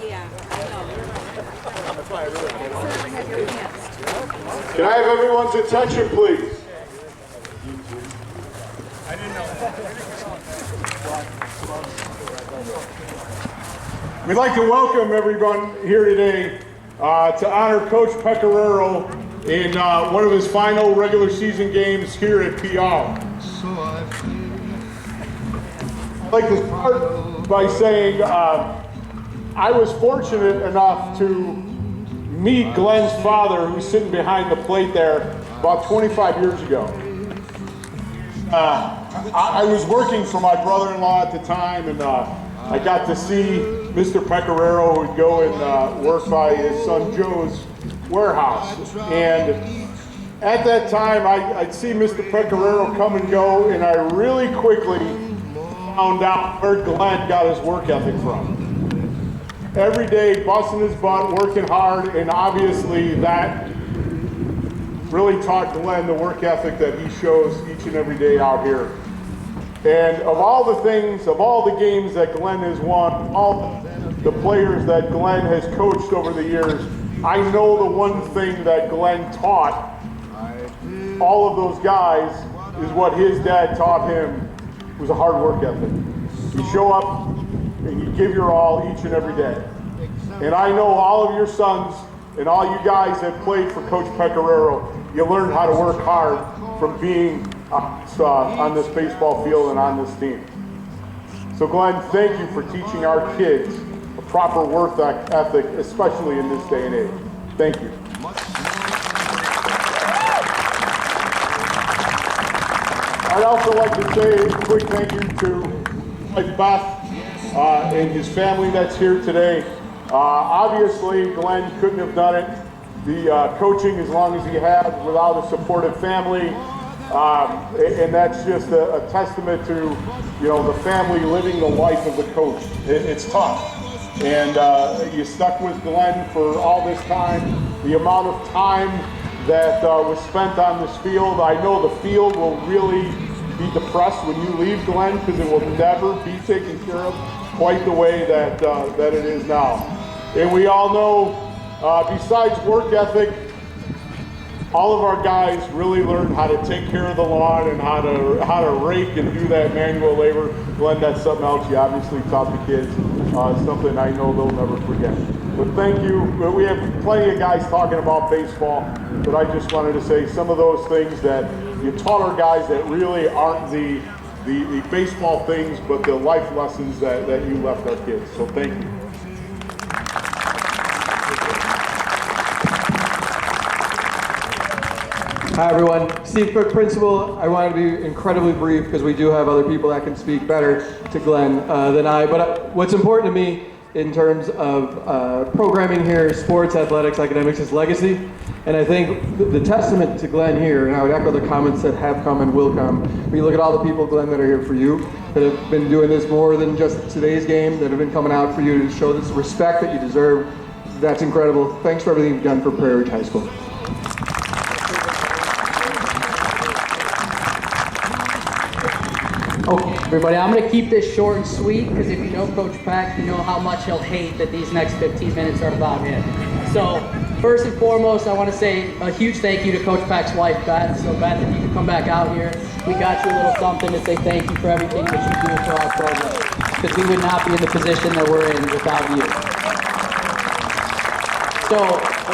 Yeah, I know. Can I have everyone's attention, please? We'd like to welcome everyone here today to honor Coach Pecoraro in one of his final regular season games here at PR. I'd like to start by saying I was fortunate enough to meet Glen's father, who's sitting behind the plate there, about 25 years ago. I was working for my brother-in-law at the time, and I got to see Mr. Pecoraro would go and work by his son Joe's warehouse. And at that time, I'd see Mr. Pecoraro come and go, and I really quickly found out where Glen got his work ethic from. Every day, busting his butt, working hard, and obviously that really taught Glen the work ethic that he shows each and every day out here. And of all the things, of all the games that Glen has won, all the players that Glen has coached over the years, I know the one thing that Glen taught all of those guys is what his dad taught him, was a hard work ethic. You show up and you give your all each and every day. And I know all of your sons and all you guys that played for Coach Pecoraro, you learned how to work hard from being on this baseball field and on this team. So Glen, thank you for teaching our kids a proper work ethic, especially in this day and age. Thank you. I'd also like to say a quick thank you to Beth and his family that's here today. Obviously, Glen couldn't have done it, the coaching as long as he had without a supportive family. And that's just a testament to, the family living the life of the coach. It's tough. And you stuck with Glen for all this time. The amount of time that was spent on this field, I know the field will really be depressed when you leave, Glen, because it will never be taken care of quite the way that it is now. And we all know, besides work ethic, all of our guys really learned how to take care of the lawn and how to rake and do that manual labor. Glen, that's something else you obviously taught the kids. Something I know they'll never forget. But thank you. We have plenty of guys talking about baseball, but I just wanted to say some of those things that you taught our guys that really aren't the baseball things, but the life lessons that you left our kids. So thank you. Hi everyone, Steve Cook, Principal. I wanted to be incredibly brief because we do have other people that can speak better to Glen than I. But what's important to me in terms of programming here, sports, athletics, academics, is legacy. And I think the testament to Glen here, and I would echo the comments that have come and will come, when you look at all the people, Glen, that are here for you, that have been doing this more than just today's game, that have been coming out for you to show this respect that you deserve, that's incredible. Thanks for everything you've done for Prairie Ridge High School. Okay, everybody, I'm going to keep this short and sweet because if you know Coach Pec, you know how much he'll hate that these next 15 minutes are about him. So, first and foremost, I want to say a huge thank you to Coach Pec's wife, Beth. So, Beth, if you could come back out here, we got you a little something to say thank you for everything that you do for our program, because we would not be in the position that we're in without you. So,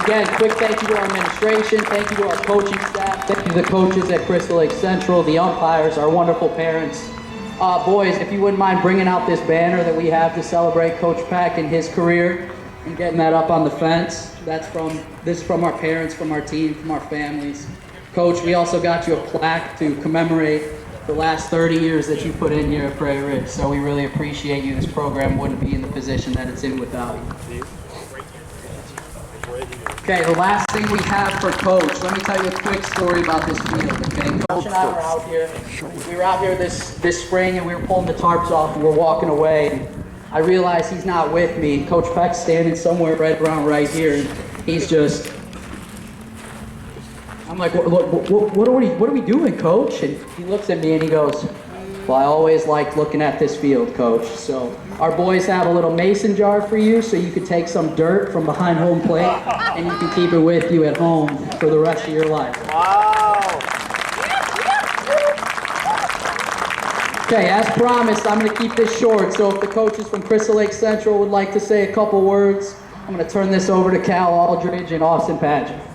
again, quick thank you to our administration, thank you to our coaching staff, thank you to the coaches at Crystal Lake Central, the umpires, our wonderful parents. Boys, if you wouldn't mind bringing out this banner that we have to celebrate Coach Pec and his career and getting that up on the fence. This is from our parents, from our team, from our families. Coach, we also got you a plaque to commemorate the last 30 years that you put in here at Prairie Ridge, so we really appreciate you. This program wouldn't be in the position that it's in without you. Okay, the last thing we have for Coach, let me tell you a quick story about this field, okay? Coach and I were out here. We were out here this spring and we were pulling the tarps off and we're walking away. And I realized he's not with me. Coach Pec's standing somewhere right around right here. And he's just, I'm like, what are we doing, Coach? And he looks at me and he goes, well, I always liked looking at this field, Coach. So Our boys have a little mason jar for you so you can take some dirt from behind home plate and you can keep it with you at home for the rest of your life. Okay, as promised, I'm going to keep this short, so if the coaches from Crystal Lake Central would like to say a couple words, I'm going to turn this over to Cal Aldridge and Austin Padgett.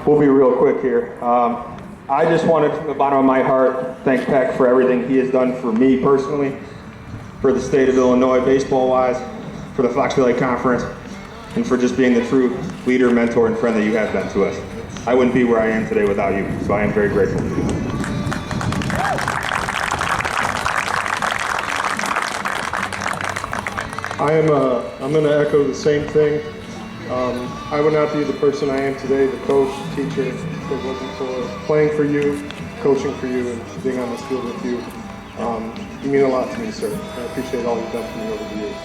We'll be real quick here. I just wanted, from the bottom of my heart, thank Pec for everything he has done for me personally, for the state of Illinois baseball-wise, for the Fox Valley Conference, and for just being the true leader, mentor, and friend that you have been to us. I wouldn't be where I am today without you, so I am very grateful to you. I'm going to echo the same thing. I would not be the person I am today, the coach, the teacher, if it wasn't for playing for you, coaching for you, and being on this field with you. You mean a lot to me, sir. I appreciate all you've done for me over the years.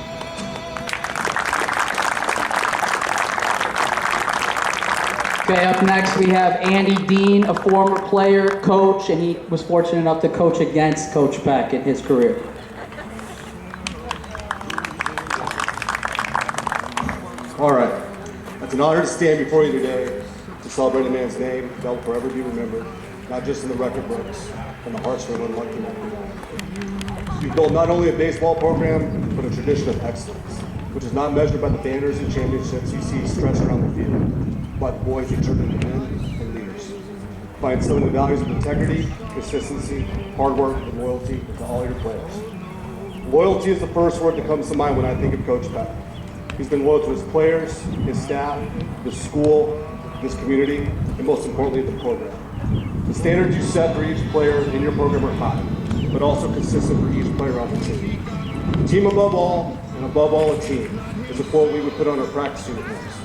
Okay, up next we have Andy Dean, a former player, coach, and he was fortunate enough to coach against Coach Pec in his career. All right. It's an honor to stand before you today to celebrate a man's name that will forever be remembered, not just in the record books, but in the hearts of everyone like him. You've built not only a baseball program, but a tradition of excellence, which is not measured by the banners and championships you see stretched around the field, but the boys you turned into men and leaders. By instilling the values of integrity, consistency, hard work, and loyalty to all your players. Loyalty is the first word that comes to mind when I think of Coach Pec. He's been loyal to his players, his staff, this school, this community, and most importantly, the program. The standards you set for each player in your program are high, but also consistent for each player on the team. Team above all, and above all a team, is a quote we would put on our practice uniforms.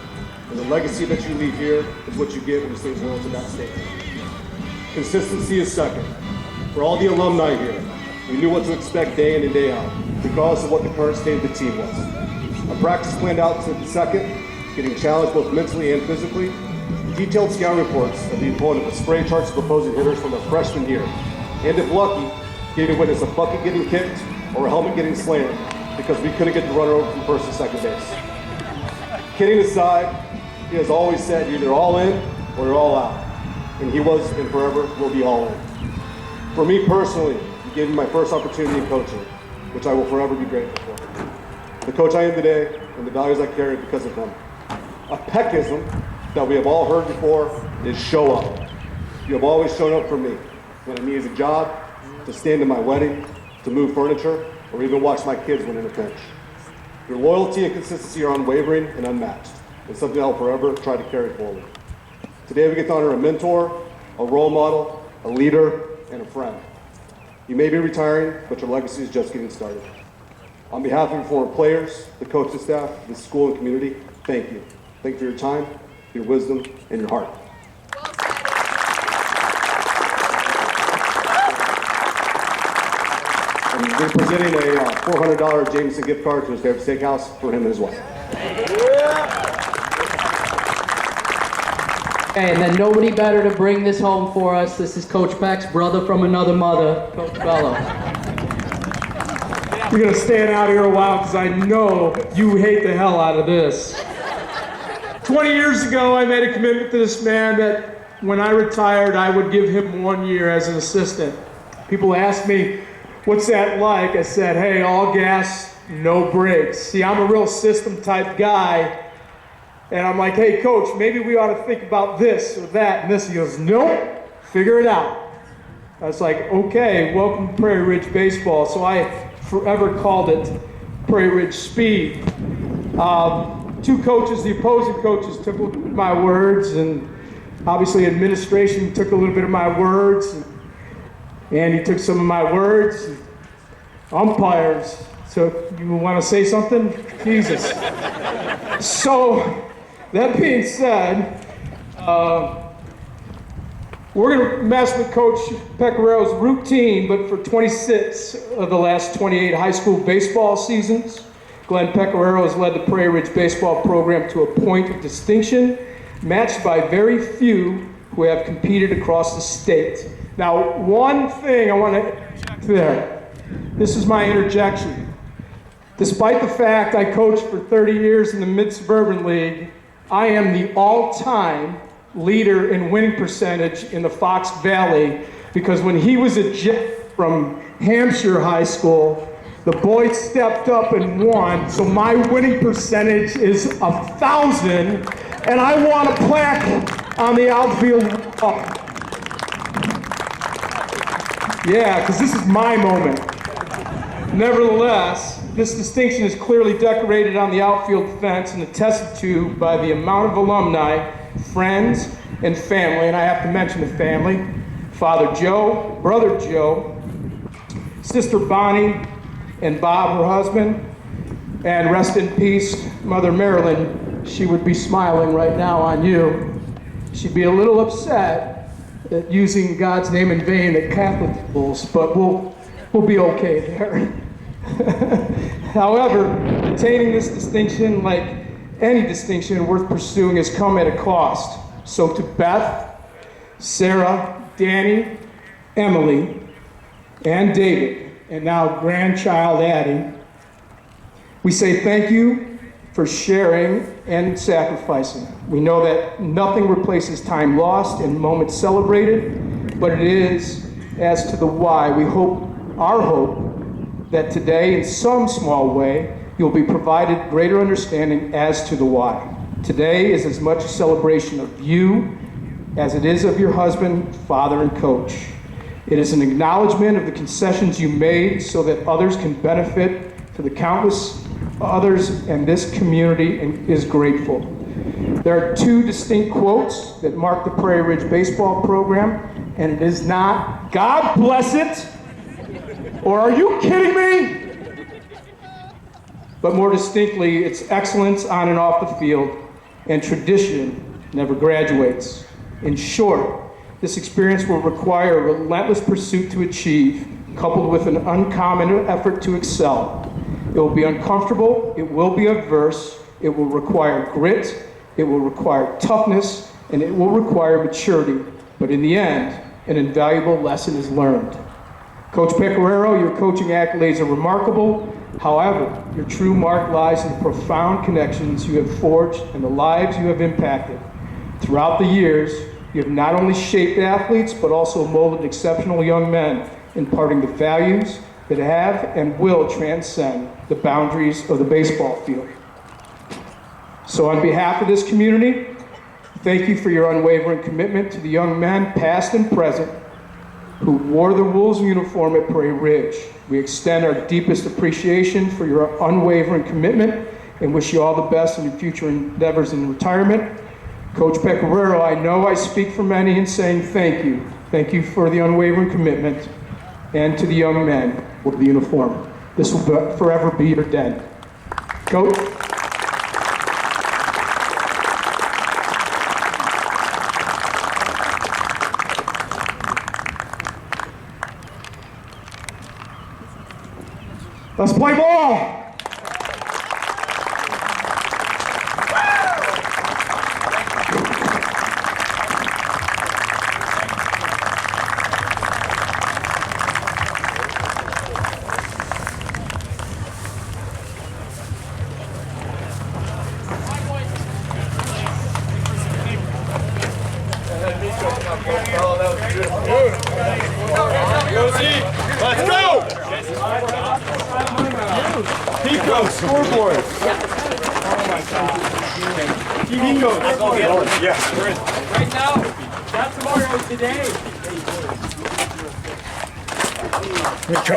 And the legacy that you leave here is what you get when you stay loyal to that statement. Consistency is second. For all the alumni here, we knew what to expect day in and day out, regardless of what the current state of the team was. Our practice planned out to the second, getting challenged both mentally and physically. Detailed scouting reports of the opponent with spray charts of opposing hitters from their freshman year. And if lucky, getting to witness a bucket getting kicked or a helmet getting slammed because we couldn't get the runner over from first to second base. Kidding aside, he has always said you're either all in or you're all out. And he was and forever will be all in. For me personally, he gave me my first opportunity in coaching, which I will forever be grateful for. The coach I am today and the values I carry because of him. A Pecism that we have all heard before is show up. You have always shown up for me when I needed a job, to stand in my wedding, to move furniture, or even watch my kids when in a pinch. Your loyalty and consistency are unwavering and unmatched, and something I'll forever try to carry forward. Today we get to honor a mentor, a role model, a leader, and a friend. You may be retiring, but your legacy is just getting started. On behalf of your former players, the coaching staff, the school and community, thank you. Thank you for your time, your wisdom, and your heart. And we're presenting a $400 Jameson gift card to his favorite steakhouse for him and his wife. Okay, and then nobody better to bring this home for us. This is Coach Pec's brother from another mother, Coach Bello. You're going to stand out here a while because I know you hate the hell out of this. 20 years ago, I made a commitment to this man that when I retired, I would give him 1 year as an assistant. People asked me, what's that like? I said, hey, all gas, no brakes. See, I'm a real system type guy. And I'm like, hey, coach, maybe we ought to think about this or that and this. He goes, nope, figure it out. I was like, okay, welcome to Prairie Ridge Baseball. So I forever called it Prairie Ridge Speed. Two coaches, the opposing coaches, took my words, and obviously administration took a little bit of my words, and he took some of my words. Umpires, so you want to say something? Jesus. So, that being said, we're going to mess with Coach Pecararo's routine, but for 26 of the last 28 high school baseball seasons, Glen Pecoraro has led the Prairie Ridge baseball program to a point of distinction, matched by very few who who have competed across the state. Now, one thing I want to interject there. This is my interjection. Despite the fact I coached for 30 years in the Mid-Suburban League, I am the all-time leader in winning percentage in the Fox Valley, because when he was a jet from Hampshire High School, the boys stepped up and won, so my winning percentage is 1,000, and I want a plaque on the outfield wall. Yeah, because this is my moment. Nevertheless, this distinction is clearly decorated on the outfield fence and attested to by the amount of alumni, friends, and family, and I have to mention the family: Father Joe, Brother Joe, Sister Bonnie, and Bob, her husband, and rest in peace, Mother Marilyn. She would be smiling right now on you. She'd be a little upset at using God's name in vain at Catholic schools, but we'll be okay there. However, attaining this distinction, like any distinction worth pursuing, has come at a cost. So to Beth, Sarah, Danny, Emily, and David, and now grandchild Addie, we say thank you for sharing and sacrificing. We know that nothing replaces time lost and moments celebrated, but it is as to the why. We hope, our hope, that today, in some small way, you'll be provided greater understanding as to the why. Today is as much a celebration of you as it is of your husband, father, and coach. It is an acknowledgement of the concessions you made so that others can benefit, to the countless others, and this community is grateful. There are two distinct quotes that mark the Prairie Ridge Baseball program, and it is not, "God bless it," or "Are you kidding me?" But more distinctly, it's excellence on and off the field, and tradition never graduates. In short, this experience will require a relentless pursuit to achieve, coupled with an uncommon effort to excel. It will be uncomfortable, it will be adverse, it will require grit, it will require toughness, and it will require maturity. But in the end, an invaluable lesson is learned. Coach Pecoraro, your coaching accolades are remarkable. However, your true mark lies in the profound connections you have forged and the lives you have impacted. Throughout the years, you have not only shaped athletes, but also molded exceptional young men, imparting the values that have and will transcend the boundaries of the baseball field. So on behalf of this community, thank you for your unwavering commitment to the young men, past and present, who wore the Wolves uniform at Prairie Ridge. We extend our deepest appreciation for your unwavering commitment and wish you all the best in your future endeavors in retirement. Coach Pecoraro, I know I speak for many in saying thank you. Thank you for the unwavering commitment, and to the young men with the uniform. This will forever be your den. Coach. Let's play ball! Let's go! Pico, scoreboard. Pico. Yeah. Right now, not tomorrow, today. Pico.